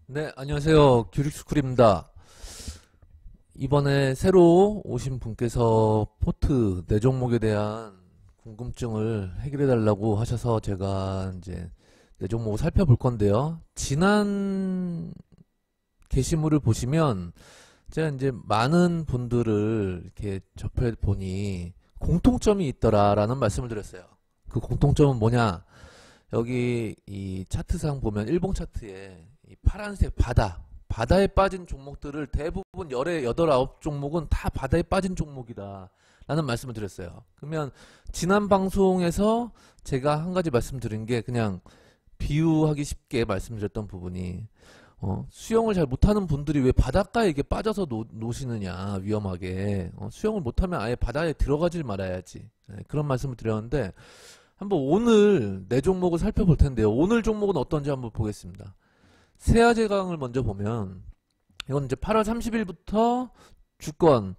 네, 안녕하세요. 규릭스쿨입니다. 이번에 새로 오신 분께서 포트 네 종목에 대한 궁금증을 해결해 달라고 하셔서 제가 이제 네 종목을 살펴볼 건데요. 지난 게시물을 보시면 제가 이제 많은 분들을 이렇게 접해 보니 공통점이 있더라라는 말씀을 드렸어요. 그 공통점은 뭐냐? 여기 이 차트상 보면 일봉 차트에 이 파란색 바다에 빠진 종목들을 대부분 열의 여덟 아홉 종목은 다 바다에 빠진 종목이다 라는 말씀을 드렸어요. 그러면 지난 방송에서 제가 한 가지 말씀드린 게 그냥 비유하기 쉽게 말씀드렸던 부분이 수영을 잘 못하는 분들이 왜 바닷가에 이렇게 빠져서 노시느냐 위험하게 수영을 못하면 아예 바다에 들어가질 말아야지. 네, 그런 말씀을 드렸는데 한번 오늘 네 종목을 살펴볼 텐데요. 오늘 종목은 어떤지 한번 보겠습니다. 세아제강을 먼저 보면 이건 이제 8월 30일부터 주권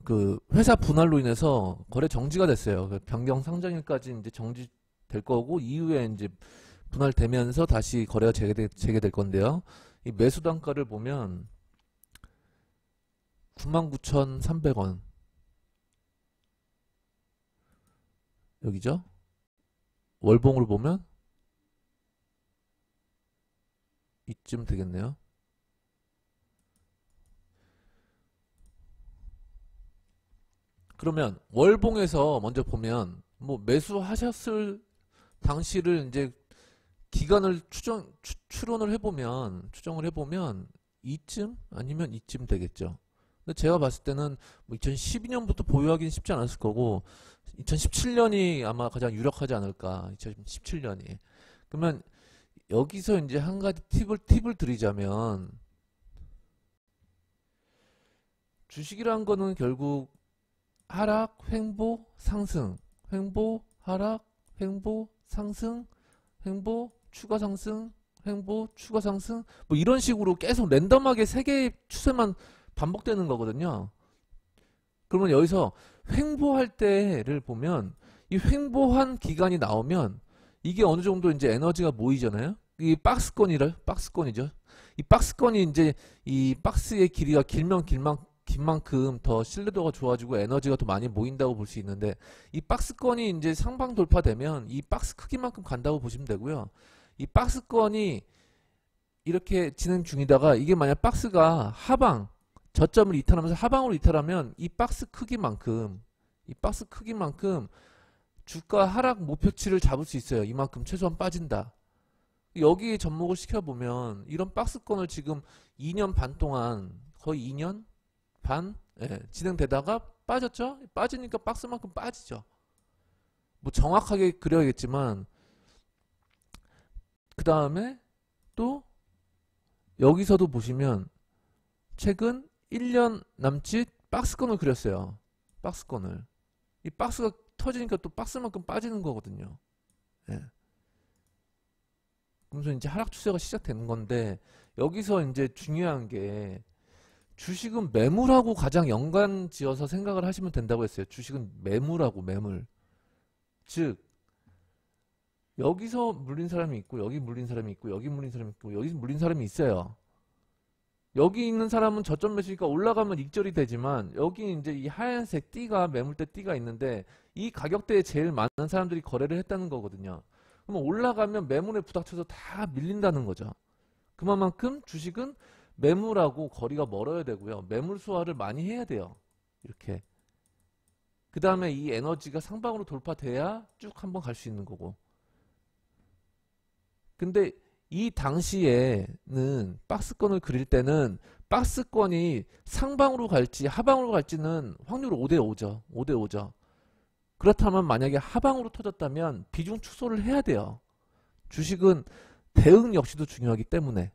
그 회사 분할로 인해서 거래 정지가 됐어요. 변경 상장일까지 이제 정지될 거고 이후에 이제 분할되면서 다시 거래가 재개될 건데요. 이 매수 단가를 보면 99,300원 여기죠. 월봉으로 보면 이쯤 되겠네요. 그러면 월봉에서 먼저 보면 뭐 매수하셨을 당시를 이제 기간을 추정을 해보면 이쯤 아니면 이쯤 되겠죠. 근데 제가 봤을 때는 뭐 2012년부터 보유하기는 쉽지 않았을 거고 2017년이 아마 가장 유력하지 않을까. 2017년이. 그러면 여기서 이제 한 가지 팁을 드리자면 주식이란 거는 결국 하락, 횡보, 상승, 횡보, 하락, 횡보, 상승, 횡보, 추가 상승, 횡보, 추가 상승 뭐 이런 식으로 계속 랜덤하게 세 개의 추세만 반복되는 거거든요. 그러면 여기서 횡보할 때를 보면 이 횡보한 기간이 나오면 이게 어느 정도 이제 에너지가 모이잖아요. 이 박스권이죠. 이 박스권이 이제 이 박스의 길이가 긴 만큼 더 신뢰도가 좋아지고 에너지가 더 많이 모인다고 볼 수 있는데 이 박스권이 이제 상방 돌파되면 이 박스 크기만큼 간다고 보시면 되고요. 이 박스권이 이렇게 진행 중이다가 이게 만약 박스가 하방 저점을 이탈하면서 하방으로 이탈하면 이 박스 크기만큼 주가 하락 목표치를 잡을 수 있어요. 이만큼 최소한 빠진다. 여기에 접목을 시켜보면 이런 박스권을 지금 2년 반 동안 거의 2년 반 진행되다가 빠졌죠? 빠지니까 박스만큼 빠지죠. 뭐 정확하게 그려야겠지만 그 다음에 또 여기서도 보시면 최근 1년 남짓 박스권을 그렸어요. 박스권을. 이 박스가 터지니까 또 박스만큼 빠지는 거거든요. 예. 그러면서 이제 하락 추세가 시작되는 건데 여기서 이제 중요한 게 주식은 매물하고 가장 연관 지어서 생각을 하시면 된다고 했어요. 주식은 매물하고 매물. 즉 여기서 물린 사람이 있고 여기 물린 사람이 있고 여기 물린 사람이 있고 여기 물린 사람이 있어요. 여기 있는 사람은 저점 매수니까 올라가면 익절이 되지만 여기 이제 이 하얀색 띠가 매물대 띠가 있는데 이 가격대에 제일 많은 사람들이 거래를 했다는 거거든요. 그러면 올라가면 매물에 부닥쳐서 다 밀린다는 거죠. 그만큼 주식은 매물하고 거리가 멀어야 되고요. 매물 소화를 많이 해야 돼요. 이렇게. 그 다음에 이 에너지가 상방으로 돌파돼야 쭉 한번 갈 수 있는 거고. 근데 이 당시에는 박스권을 그릴 때는 박스권이 상방으로 갈지 하방으로 갈지는 확률 5대5죠. 5대5죠. 그렇다면 만약에 하방으로 터졌다면 비중 축소를 해야 돼요. 주식은 대응 역시도 중요하기 때문에.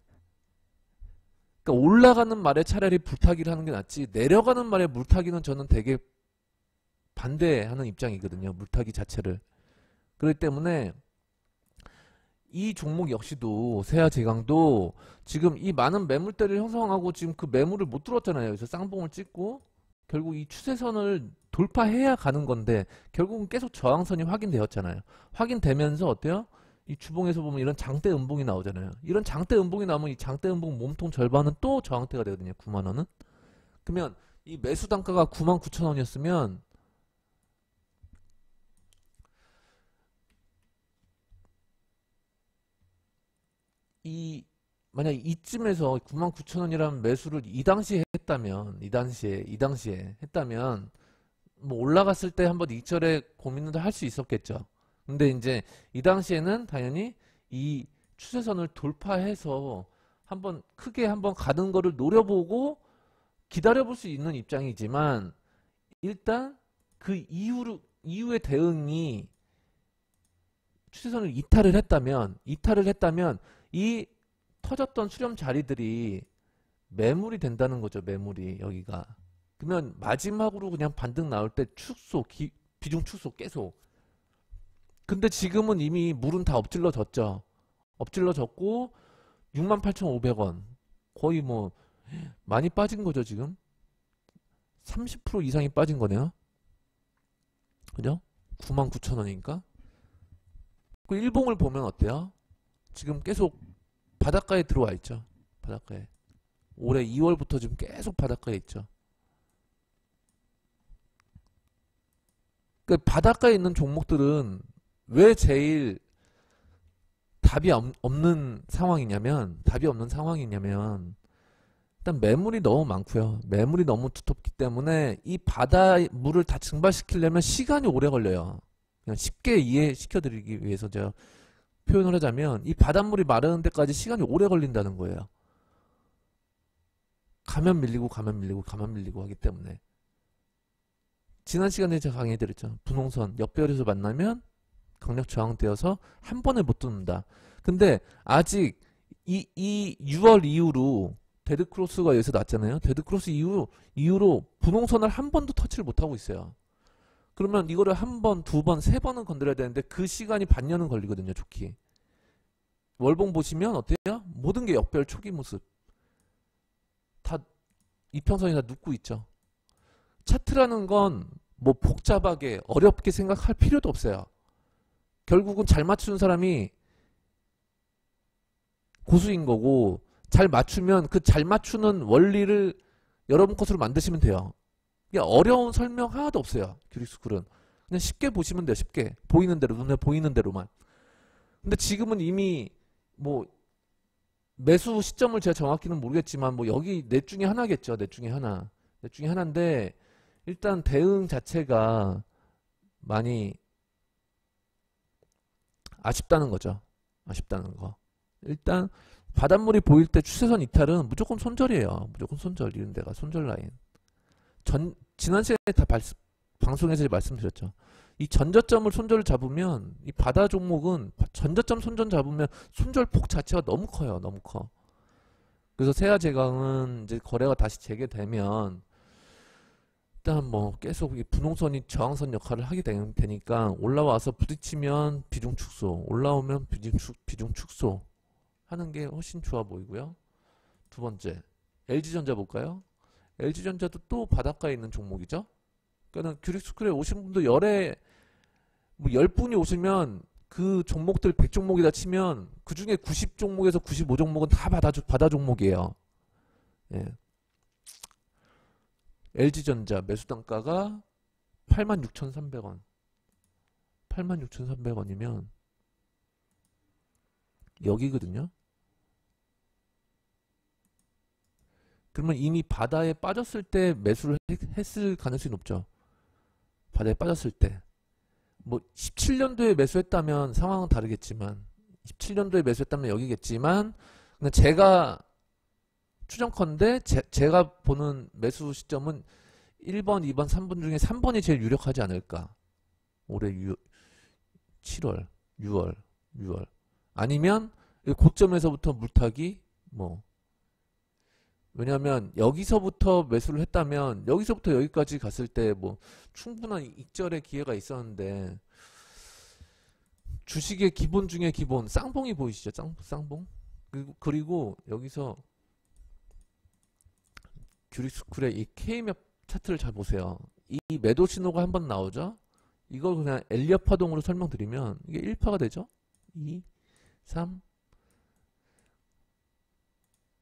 그러니까 올라가는 말에 차라리 불타기를 하는 게 낫지 내려가는 말에 물타기는 저는 되게 반대하는 입장이거든요. 물타기 자체를. 그렇기 때문에 이 종목 역시도 세아제강도 지금 이 많은 매물대를 형성하고 지금 그 매물을 못 들었잖아요. 그래서 쌍봉을 찍고 결국 이 추세선을 돌파해야 가는 건데 결국은 계속 저항선이 확인되었잖아요. 확인되면서 어때요? 이 주봉에서 보면 이런 장대 음봉이 나오잖아요. 이런 장대 음봉이 나오면 이 장대 음봉 몸통 절반은 또 저항대가 되거든요. 9만원은. 그러면 이 매수 단가가 99,000원이었으면 이 만약 이쯤에서 99,000원이라는 매수를 이 당시에 했다면 이 당시에 했다면 뭐 올라갔을 때 한번 이철에 고민을 할 수 있었겠죠. 근데 이제 이 당시에는 당연히 이 추세선을 돌파해서 한번 크게 한번 가는 거를 노려보고 기다려볼 수 있는 입장이지만 일단 그 이후의 대응이 추세선을 이탈을 했다면 이 터졌던 수렴 자리들이 매물이 된다는 거죠. 매물이 여기가. 그러면 마지막으로 그냥 반등 나올 때 축소, 비중 축소 계속. 근데 지금은 이미 물은 다 엎질러졌죠. 엎질러졌고 68,500원. 거의 뭐 많이 빠진 거죠, 지금. 30% 이상이 빠진 거네요. 그죠? 99,000원이니까. 그 일봉을 보면 어때요? 지금 계속 바닷가에 들어와 있죠. 바닷가에. 올해 2월부터 지금 계속 바닷가에 있죠. 그 바닷가에 있는 종목들은 왜 제일 답이 없는 상황이냐면 일단 매물이 너무 많고요. 매물이 너무 두텁기 때문에 이 바다 물을 다 증발시키려면 시간이 오래 걸려요. 그냥 쉽게 이해시켜 드리기 위해서 제가 표현을 하자면 이 바닷물이 마르는 데까지 시간이 오래 걸린다는 거예요. 가면 밀리고 하기 때문에. 지난 시간에 제가 강의해드렸죠. 분홍선 역배열에서 만나면 강력 저항되어서 한 번에 못 뚫는다. 근데 아직 이 6월 이후로 데드크로스가 여기서 났잖아요. 데드크로스 이후로 분홍선을 한 번도 터치를 못하고 있어요. 그러면 이거를 한 번, 두 번, 세 번은 건드려야 되는데 그 시간이 반년은 걸리거든요. 좋기. 월봉 보시면 어때요? 모든 게 역별 초기 모습. 다 이평선이 다 눕고 있죠. 차트라는 건 뭐 복잡하게 어렵게 생각할 필요도 없어요. 결국은 잘 맞추는 사람이 고수인 거고 잘 맞추면 그 잘 맞추는 원리를 여러분 것으로 만드시면 돼요. 어려운 설명 하나도 없어요. 규릭스쿨은. 그냥 쉽게 보시면 돼요. 쉽게. 보이는 대로, 눈에 보이는 대로만. 근데 지금은 이미 뭐 매수 시점을 제가 정확히는 모르겠지만 뭐 여기 넷 중에 하나겠죠. 넷 중에 하나인데 일단 대응 자체가 많이 아쉽다는 거죠. 아쉽다는 거. 일단 바닷물이 보일 때 추세선 이탈은 무조건 손절이에요. 무조건 손절. 이런 데가 손절 라인. 지난 시간에 다 방송에서 말씀드렸죠. 이 전저점을 손절을 잡으면 이 바다 종목은 전저점 손절 잡으면 손절폭 자체가 너무 커요. 너무 커. 그래서 세아제강은 이제 거래가 다시 재개되면 일단 뭐 계속 이 분홍선이 저항선 역할을 하게 되니까 올라와서 부딪히면 비중 축소, 올라오면 비중 축소 하는 게 훨씬 좋아 보이고요. 두 번째, LG전자 볼까요? LG전자도 또 바닷가에 있는 종목이죠. 그러니까 규릭스쿨에 오신 분도 뭐 10분이 오시면 그 종목들 100종목이다 치면 그 중에 90종목에서 95종목은 다 바다 종목이에요. 예. LG전자 매수 단가가 86,300원. 86,300원이면 여기거든요. 그러면 이미 바다에 빠졌을 때 매수를 했을 가능성이 높죠. 바다에 빠졌을 때. 뭐 17년도에 매수했다면 상황은 다르겠지만 17년도에 매수했다면 여기겠지만 그냥 제가 추정컨대 제가 보는 매수 시점은 1번, 2번, 3번 중에 3번이 제일 유력하지 않을까. 올해 7월, 6월. 아니면 고점에서부터 물타기 뭐 왜냐하면 여기서부터 매수를 했다면 여기서부터 여기까지 갔을 때 뭐 충분한 익절의 기회가 있었는데 주식의 기본 중에 기본 쌍봉이 보이시죠? 쌍봉? 그리고 여기서 규릭스쿨의 이 K맵 차트를 잘 보세요. 이 매도 신호가 한번 나오죠? 이걸 그냥 엘리엇 파동으로 설명드리면 이게 1파가 되죠? 2, 3.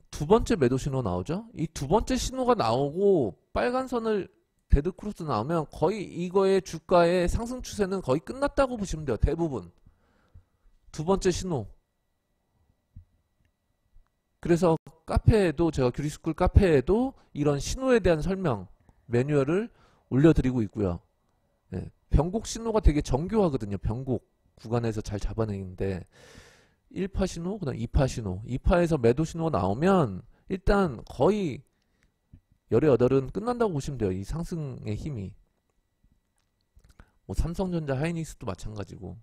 두 번째 매도 신호 나오죠. 이 두 번째 신호가 나오고 빨간 선을 데드 크로스 나오면 거의 이거의 주가의 상승 추세는 거의 끝났다고 보시면 돼요. 대부분. 두 번째 신호. 그래서 카페에도, 제가 규리스쿨 카페에도 이런 신호에 대한 설명 매뉴얼을 올려드리고 있고요. 네, 변곡 신호가 되게 정교하거든요. 변곡 구간에서 잘 잡아내는데 1파 신호, 그 다음 2파 신호, 2파에서 매도 신호가 나오면 일단 거의 열의 여덟은 끝난다고 보시면 돼요. 이 상승의 힘이. 뭐 삼성전자, 하이닉스도 마찬가지고.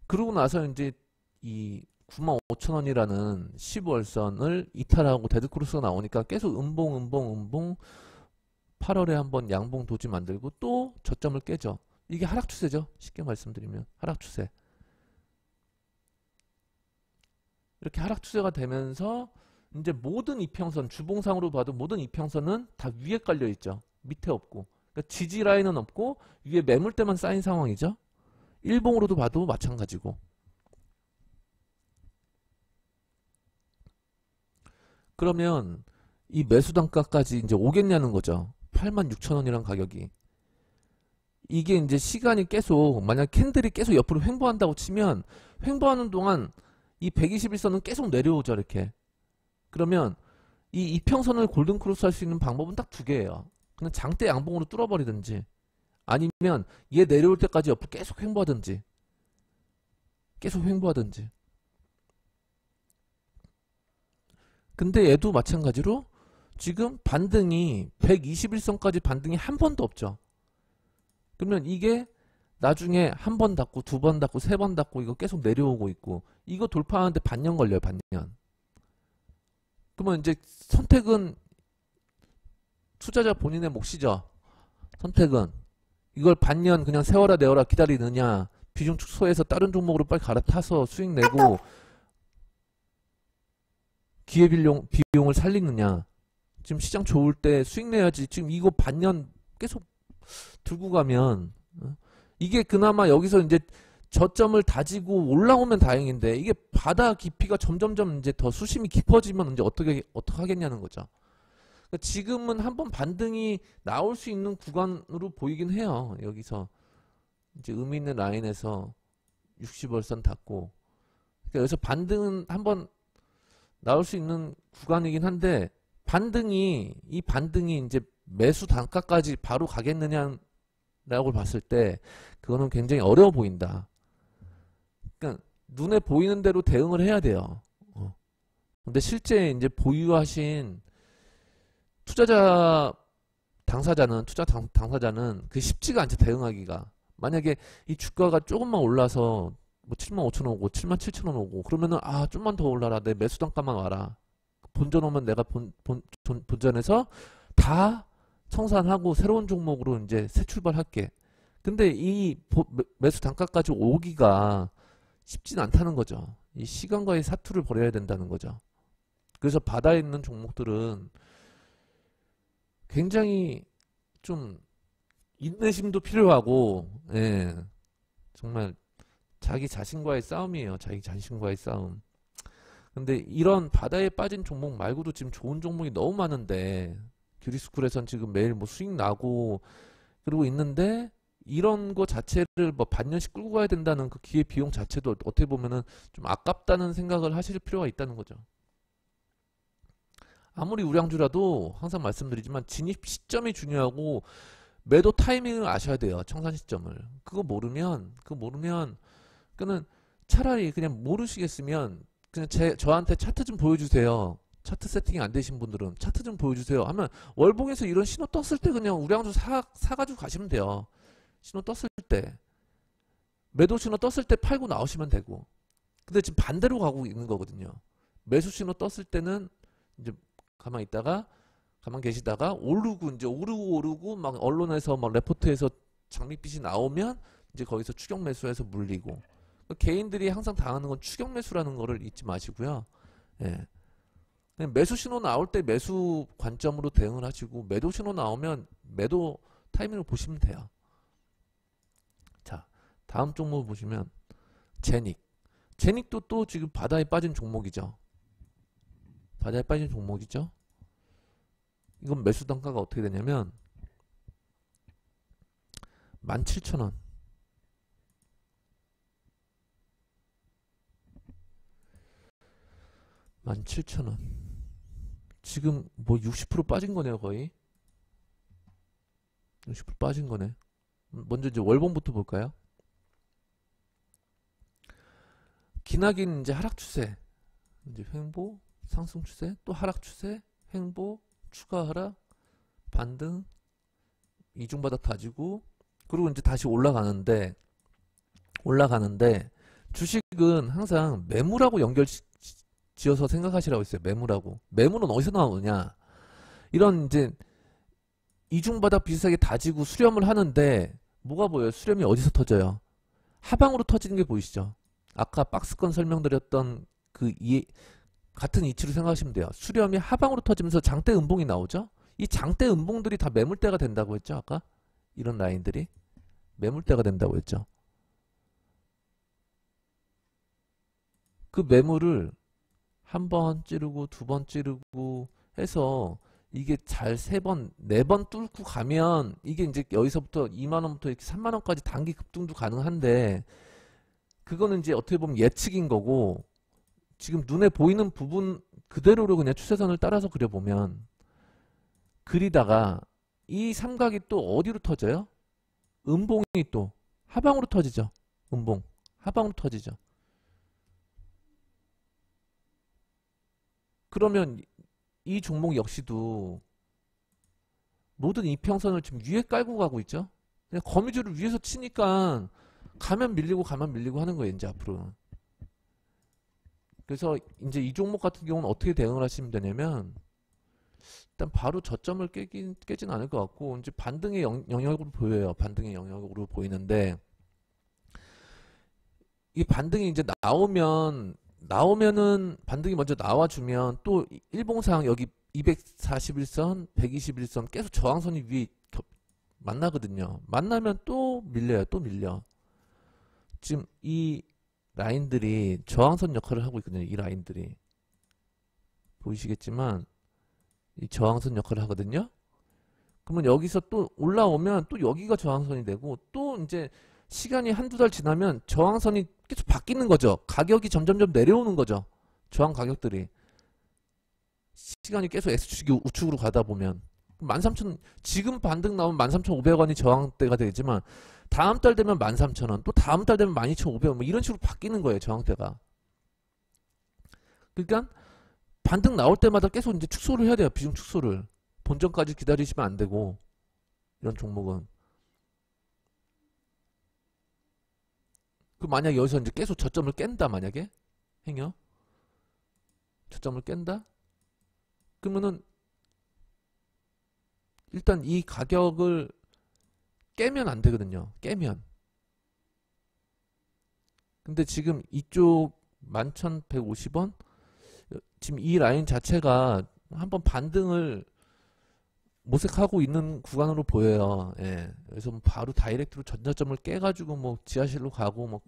그러고 나서 이제 이 95,000원이라는 10월선을 이탈하고 데드크로스가 나오니까 계속 음봉 8월에 한번 양봉 도지 만들고 또 저점을 깨죠. 이게 하락 추세죠. 쉽게 말씀드리면 하락 추세. 이렇게 하락 추세가 되면서 이제 모든 이평선, 주봉상으로 봐도 모든 이평선은 다 위에 깔려 있죠. 밑에 없고. 그러니까 지지 라인은 없고 위에 매물대만 쌓인 상황이죠. 일봉으로도 봐도 마찬가지고. 그러면 이 매수 단가까지 이제 오겠냐는 거죠. 86,000원이란 가격이. 이게 이제 시간이 계속, 만약 캔들이 계속 옆으로 횡보한다고 치면 횡보하는 동안 이 121선은 계속 내려오죠. 이렇게. 그러면 이 이평선을 골든크로스 할 수 있는 방법은 딱 두 개예요. 그냥 장대 양봉으로 뚫어버리든지, 아니면 얘 내려올 때까지 옆으로 계속 횡보하든지. 근데 얘도 마찬가지로 지금 반등이 121선까지 반등이 한 번도 없죠. 그러면 이게 나중에 한 번 닫고 두 번 닫고 세 번 닫고 이거 계속 내려오고 있고, 이거 돌파하는데 반년 걸려요. 반년. 그러면 이제 선택은 투자자 본인의 몫이죠. 선택은 이걸 반년 그냥 세워라 내워라 기다리느냐, 비중 축소해서 다른 종목으로 빨리 갈아타서 수익 내고 기회비용을 살리느냐. 지금 시장 좋을 때 수익 내야지. 지금 이거 반년 계속 들고 가면, 이게 그나마 여기서 이제 저점을 다지고 올라오면 다행인데, 이게 바다 깊이가 점점점 이제 더 수심이 깊어지면 이제 어떻게 하겠냐는 거죠. 그러니까 지금은 한번 반등이 나올 수 있는 구간으로 보이긴 해요. 여기서 이제 의미 있는 라인에서 60월선 닫고, 그러니까 여기서 반등은 한번 나올 수 있는 구간이긴 한데, 이 반등이 이제 매수 단가까지 바로 가겠느냐라고 봤을 때 그거는 굉장히 어려워 보인다. 그러니까 눈에 보이는 대로 대응을 해야 돼요. 근데 실제 이제 보유하신 투자 당사자는 그 쉽지가 않죠. 대응하기가. 만약에 이 주가가 조금만 올라서 뭐 75,000원 오고 77,000원 오고 그러면은, 아, 좀만 더 올라라, 내 매수 단가만 와라, 본전 오면 내가 본전에서 다 청산하고 새로운 종목으로 이제 새 출발할게. 근데 이 매수 단가까지 오기가 쉽진 않다는 거죠. 이 시간과의 사투를 벌여야 된다는 거죠. 그래서 바다에 있는 종목들은 굉장히 좀 인내심도 필요하고, 예, 정말 자기 자신과의 싸움이에요. 자기 자신과의 싸움. 근데 이런 바다에 빠진 종목 말고도 지금 좋은 종목이 너무 많은데, 규리스쿨에선 지금 매일 뭐 수익 나고 그러고 있는데, 이런 거 자체를 뭐 반년씩 끌고 가야 된다는 그 기회 비용 자체도 어떻게 보면은 좀 아깝다는 생각을 하실 필요가 있다는 거죠. 아무리 우량주라도 항상 말씀드리지만 진입 시점이 중요하고 매도 타이밍을 아셔야 돼요. 청산 시점을. 그거 모르면 그는 차라리 그냥 모르시겠으면 그냥 저한테 차트 좀 보여주세요. 차트 세팅이 안 되신 분들은 차트 좀 보여주세요 하면, 월봉에서 이런 신호 떴을 때 그냥 우량주 사가지고 가시면 돼요. 신호 떴을 때, 매도 신호 떴을 때 팔고 나오시면 되고. 근데 지금 반대로 가고 있는 거거든요. 매수 신호 떴을 때는 이제 가만히 계시다가 오르고 막 언론에서 막 레포트에서 장밋빛이 나오면 이제 거기서 추격 매수해서 물리고. 개인들이 항상 당하는 건 추격 매수라는 거를 잊지 마시고요. 예. 그냥 매수 신호 나올 때 매수 관점으로 대응을 하시고, 매도 신호 나오면 매도 타이밍을 보시면 돼요. 자, 다음 종목 보시면 제닉 제닉도 또 지금 바다에 빠진 종목이죠. 바다에 빠진 종목이죠. 이건 매수 단가가 어떻게 되냐면 17,000원. 17,000원. 지금 뭐 60% 빠진 거네요, 거의. 60% 빠진 거네. 먼저 이제 월봉부터 볼까요? 기나긴 이제 하락 추세. 이제 횡보, 상승 추세, 또 하락 추세, 횡보, 추가 하락, 반등, 이중바닥 다지고, 그리고 이제 다시 올라가는데 주식은 항상 매물하고 연결 지어서 생각하시라고 했어요. 매물하고. 매물은 어디서 나오느냐? 이런 이제 이중바닥 비슷하게 다지고 수렴을 하는데 뭐가 보여요? 수렴이 어디서 터져요? 하방으로 터지는 게 보이시죠? 아까 박스권 설명드렸던 같은 이치로 생각하시면 돼요. 수렴이 하방으로 터지면서 장대 음봉이 나오죠? 이 장대 음봉들이 다 매물대가 된다고 했죠? 아까? 이런 라인들이 매물대가 된다고 했죠? 그 매물을 한 번 찌르고 두 번 찌르고 해서 이게 잘 세 번, 네 번 뚫고 가면 이게 이제 여기서부터 2만원부터 이렇게 3만원까지 단기 급등도 가능한데 그거는 이제 어떻게 보면 예측인 거고 지금 눈에 보이는 부분 그대로로 그냥 추세선을 따라서 그려보면 그리다가 이 삼각이 또 어디로 터져요? 음봉이 또 하방으로 터지죠. 음봉. 하방으로 터지죠. 그러면 이 종목 역시도 모든 이평선을 지금 위에 깔고 가고 있죠. 그냥 거미줄을 위에서 치니까 가면 밀리고 하는 거예요. 이제 앞으로. 그래서 이제 이 종목 같은 경우는 어떻게 대응을 하시면 되냐면 일단 바로 저점을 깨진 않을 것 같고 이제 반등의 영역으로 보여요. 반등의 영역으로 보이는데 이 반등이 이제 나오면은 반등이 먼저 나와주면 또 일봉상 여기 241선, 121선 계속 저항선이 위에 만나거든요. 만나면 또 밀려요. 또 밀려. 지금 이 라인들이 저항선 역할을 하고 있거든요. 이 라인들이. 보이시겠지만 이 저항선 역할을 하거든요. 그러면 여기서 또 올라오면 또 여기가 저항선이 되고 또 이제 시간이 한두 달 지나면 저항선이 계속 바뀌는 거죠. 가격이 점점점 내려오는 거죠. 저항 가격들이. 시간이 계속 X축이 우측으로 가다 보면 13,000 지금 반등 나오면 13,500원이 저항대가 되겠지만 다음 달 되면 13,000원 또 다음 달 되면 12,500원 뭐 이런 식으로 바뀌는 거예요. 저항대가. 그러니까 반등 나올 때마다 계속 이제 축소를 해야 돼요. 비중 축소를. 본전까지 기다리시면 안 되고 이런 종목은. 그 만약에 여기서 이제 계속 저점을 깬다 만약에 행여 저점을 깬다 그러면은 일단 이 가격을 깨면 안 되거든요. 깨면. 근데 지금 이쪽 11,150원 지금 이 라인 자체가 한번 반등을 모색하고 있는 구간으로 보여요. 예. 그래서 뭐 바로 다이렉트로 전저점을 깨가지고 뭐 지하실로 가고 뭐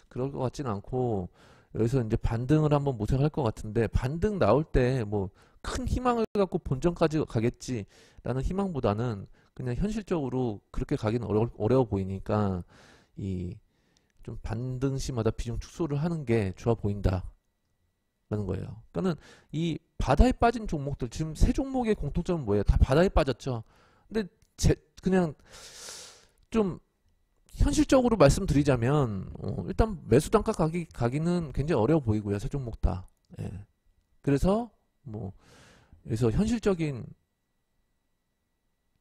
그럴 것 같지는 않고 여기서 이제 반등을 한번 모색할 것 같은데 반등 나올 때 뭐 큰 희망을 갖고 본전까지 가겠지라는 희망보다는 그냥 현실적으로 그렇게 가기는 어려워 보이니까 이 좀 반등 시마다 비중 축소를 하는 게 좋아 보인다. 라는 거예요. 그러니까는 이 바다에 빠진 종목들 지금 세 종목의 공통점은 뭐예요? 다 바다에 빠졌죠. 근데 그냥 좀 현실적으로 말씀드리자면 일단 매수 단가 가기는 굉장히 어려워 보이고요. 세 종목 다. 예. 그래서 그래서 현실적인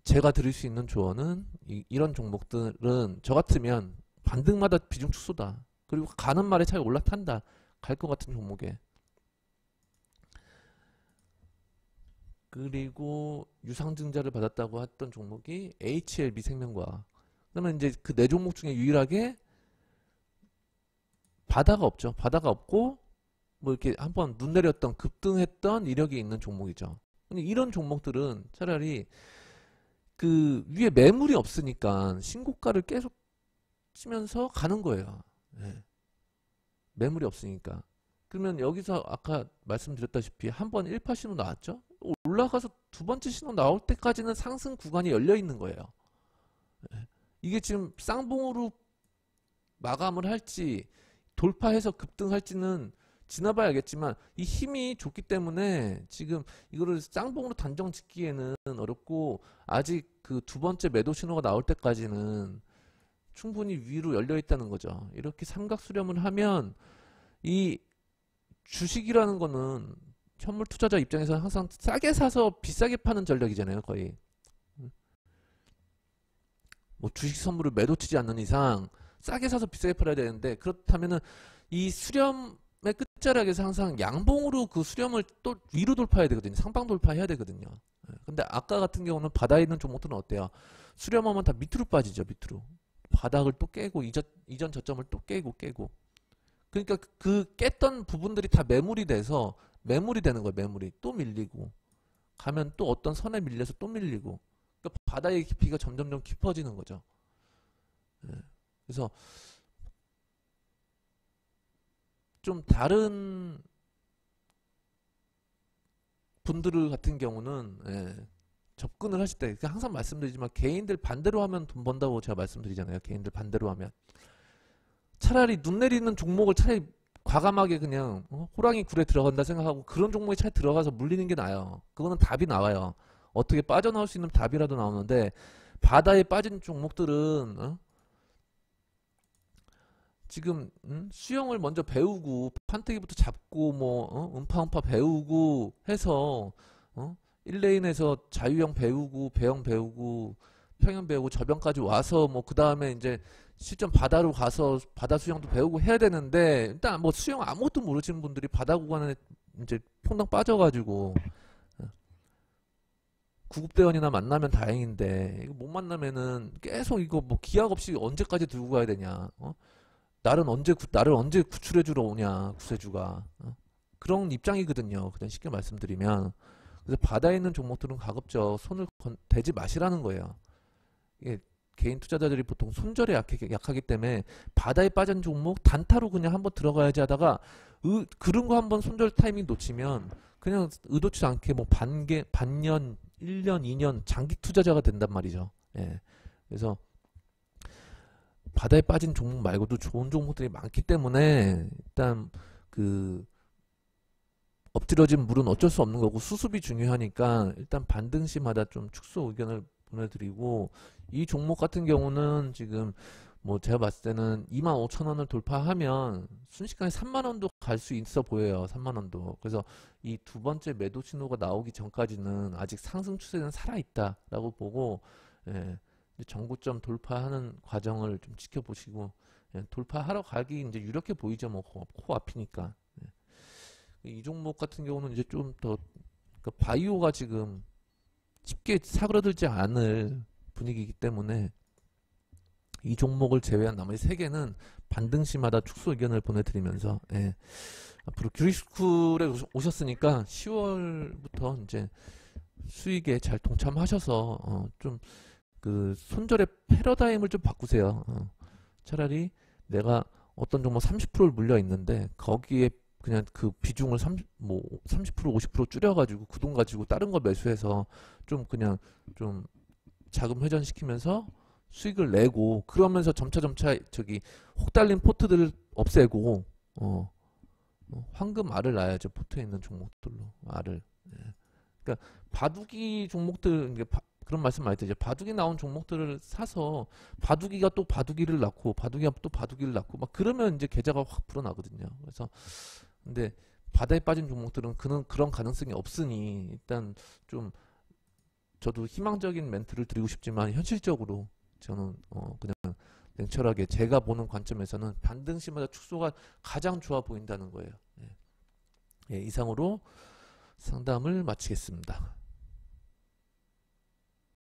제가 드릴 수 있는 조언은 이런 종목들은 저 같으면 반등마다 비중 축소다. 그리고 가는 말에 차이 올라탄다. 갈 것 같은 종목에. 그리고 유상증자를 받았다고 했던 종목이 HLB 생명과학. 그러면 이제 그 네 종목 중에 유일하게 바다가 없죠. 바다가 없고 뭐 이렇게 한번 눈 내렸던 급등했던 이력이 있는 종목이죠. 근데 이런 종목들은 차라리 그 위에 매물이 없으니까 신고가를 계속 치면서 가는 거예요. 네. 매물이 없으니까. 그러면 여기서 아까 말씀드렸다시피 한 번 1파 신호 나왔죠? 올라가서 두 번째 신호 나올 때까지는 상승 구간이 열려 있는 거예요. 이게 지금 쌍봉으로 마감을 할지 돌파해서 급등할지는 지나봐야겠지만 이 힘이 좋기 때문에 지금 이거를 쌍봉으로 단정 짓기에는 어렵고, 아직 그 두 번째 매도 신호가 나올 때까지는 충분히 위로 열려 있다는 거죠. 이렇게 삼각 수렴을 하면 이 주식이라는 거는 현물 투자자 입장에서는 항상 싸게 사서 비싸게 파는 전략이잖아요, 거의. 뭐 주식 선물을 매도 치지 않는 이상 싸게 사서 비싸게 팔아야 되는데, 그렇다면은 이 수렴의 끝자락에서 항상 양봉으로 그 수렴을 또 위로 돌파해야 되거든요. 상방 돌파해야 되거든요. 근데 아까 같은 경우는 바닥에 있는 종목들은 어때요? 수렴하면 다 밑으로 빠지죠, 밑으로. 바닥을 또 깨고 이전 저점을 또 깨고 그러니까 그 깼던 부분들이 다 매물이 돼서 매물이 되는 거예요. 매물이 또 밀리고 가면 또 어떤 선에 밀려서 또 밀리고, 그러니까 바닥의 깊이가 점점 깊어지는 거죠. 그래서 좀 다른 분들 같은 경우는 접근을 하실 때 항상 말씀드리지만, 개인들 반대로 하면 돈 번다고 제가 말씀드리잖아요. 개인들 반대로 하면 차라리 눈 내리는 종목을 차라리 과감하게 그냥 호랑이 굴에 들어간다 생각하고 그런 종목에 차라리 들어가서 물리는 게 나아요. 그거는 답이 나와요. 어떻게 빠져나올 수 있는 답이라도 나오는데, 바다에 빠진 종목들은 지금 수영을 먼저 배우고 판때기부터 잡고 뭐 음파 배우고 해서 1레인에서 자유형 배우고 배영 배우고 평형 배우고 저병까지 와서 뭐 그 다음에 이제 실전 바다로 가서 바다 수영도 배우고 해야 되는데, 일단 뭐 수영 아무것도 모르시는 분들이 바다 구간에 이제 퐁당 빠져가지고 구급대원이나 만나면 다행인데, 이거 못 만나면은 계속 이거 뭐 기약 없이 언제까지 들고 가야 되냐? 나를 언제 구출해 주러 오냐, 구세주가. 그런 입장이거든요. 그냥 쉽게 말씀드리면. 그래서 바다에 있는 종목들은 가급적 손을 대지 마시라는 거예요. 이게 개인 투자자들이 보통 손절에 약하기 때문에 바다에 빠진 종목 단타로 그냥 한번 들어가야지 하다가 그런 거 한번 손절 타이밍 놓치면 그냥 의도치 않게 뭐 반년, 1년, 2년 장기 투자자가 된단 말이죠. 그래서 바다에 빠진 종목 말고도 좋은 종목들이 많기 때문에, 일단 그 엎드려진 물은 어쩔 수 없는 거고 수습이 중요하니까 일단 반등시마다 좀 축소 의견을 보내드리고, 이 종목 같은 경우는 지금 뭐 제가 봤을 때는 25,000원을 돌파하면 순식간에 3만원도 갈 수 있어 보여요. 3만원도. 그래서 이 두 번째 매도 신호가 나오기 전까지는 아직 상승 추세는 살아있다라고 보고, 정고점 돌파하는 과정을 좀 지켜보시고, 돌파하러 가기 이제 유력해 보이죠. 뭐 코앞이니까. 이 종목 같은 경우는 이제 좀 더, 그러니까 바이오가 지금 쉽게 사그러들지 않을 분위기이기 때문에 이 종목을 제외한 나머지 3개는 반등시마다 축소 의견을 보내드리면서, 앞으로 규리스쿨에 오셨으니까 10월부터 이제 수익에 잘 동참하셔서 좀 그 손절의 패러다임을 좀 바꾸세요. 차라리 내가 어떤 종목 30%를 물려 있는데 거기에 그냥 그 비중을 30% 50% 줄여가지고 그 돈 가지고 다른 거 매수해서 좀 그냥 좀 자금 회전시키면서 수익을 내고, 그러면서 점차 저기 혹 달린 포트들을 없애고 황금 알을 놔야죠. 포트에 있는 종목들로 알을. 그러니까 바둑이 종목들, 그런 말씀 많이 드리죠. 바둑이 나온 종목들을 사서 바둑이가 또 바둑이를 낳고 바둑이가 또 바둑이를 낳고 막 그러면 이제 계좌가 확 불어나거든요. 그래서 근데 바다에 빠진 종목들은 그런 가능성이 없으니, 일단 좀 저도 희망적인 멘트를 드리고 싶지만 현실적으로 저는 그냥 냉철하게 제가 보는 관점에서는 반등시마다 축소가 가장 좋아 보인다는 거예요. 이상으로 상담을 마치겠습니다.